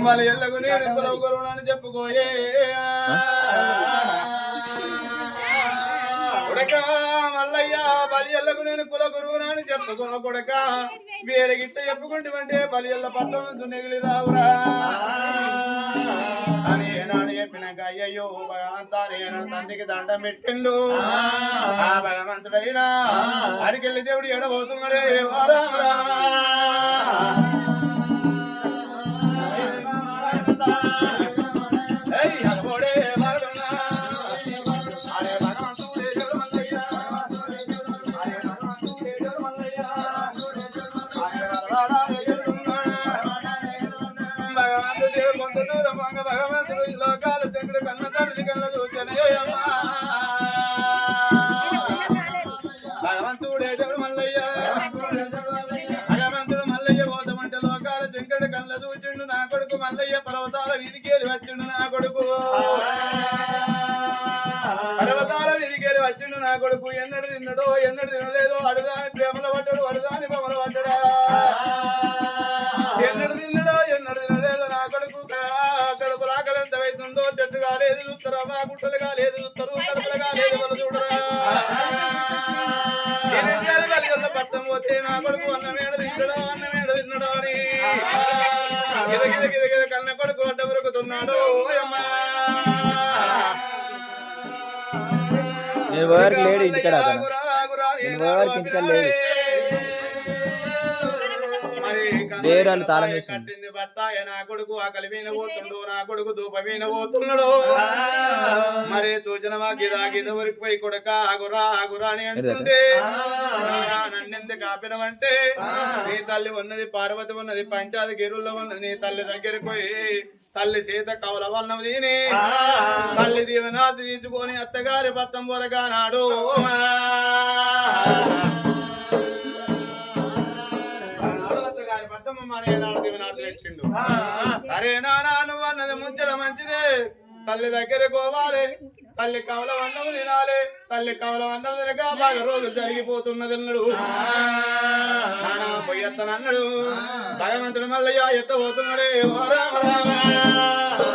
బలి ఎల్లకు నేను కులగురువునని చెప్పుకోయే కొడక మల్లయ్య బలి ఎల్లకు నేను కులగురువునని చెప్పుకో కొడక వేరే గిట్ట చెప్పుకుంటే బలి ఎల్ల పట్టణం నెగిలి రావురా అని ఏనాడు చెప్పినాక అయ్యయ్యో భగవంతా నేను తండ్రికి దండం పెట్టిండు ఆ భగవంతుడైనా అడికెళ్ళి దేవుడు ఎడబోతున్నాడే రామ రామ భగవంతుడు లోకాల చంద్రుడు కన్న తండ్రి కన్న చూచనయ్యమ్మా భగవంతుడే దేవుడు మల్లయ్య భగవంతుడు మల్లయ్య పోతామంటే లోకాల చంద్రుడు కన్న చూచిండు నా కొడుకు మల్లయ్య పర్వతాల వీధికేరి వచ్చిండు నా కొడుకు పర్వతాల వీధికేరి వచ్చిండు నా కొడుకు ఎన్నడు తిన్నడో ఎన్నడు తినలేదో అడుదాని ప్రేమల పడ్డాడు అడుదాని బొమ్మల పడ్డా ఎన్నడు తిన్నడో ఎన్నడు తినలేదో నా కొడుకు కడుపులు ఆకలి ఎంత అవుతుందో చెట్టుగా లేదు చూస్తారా మా గుట్టలుగా లేదు చూస్తారు కడుపులుగా లేదు వాళ్ళు చూడరా పట్టం పోతే నా కొడుకు అన్నమేడ తిన్నడో అన్నమేడ తిన్నడో అని గిద కన్న కొడుకు అడ్డ ఉరుకుతున్నాడు అమ్మా కట్టింది బట్ట నా కొడుకు ఆకలి వీనబోతుండు నా కొడుకు ధూప వీనబోతున్నాడు మరి సూచన గిదా గిద ఉరికిపోయి కొడుక ఆగురా ఆగురా అని అంటుంటే నన్నెందుకు ఆపినవంటే నీ తల్లి ఉన్నది పార్వతి ఉన్నది పంచాది గిరుల్లో ఉన్నది నీ తల్లి దగ్గరికి పోయి తల్లి సీత కవల వన్నది తిని తల్లి దీవనాథి తీసుకొని అత్తగారి పట్టం పొరగా నాడు సరే నానా నువ్వు అన్నది ముచ్చడం మంచిదే తల్లి దగ్గర పోవాలి తల్లి కవల అన్నము తినాలి తల్లి కవల అన్నం తినక బాగా రోజులు జరిగిపోతున్నది అన్నాడు నానా పొయ్యత్తనన్నాడు భగవంతుడు మల్లయ్య ఎట్ట పోతున్నాడే ఓ రామ రామ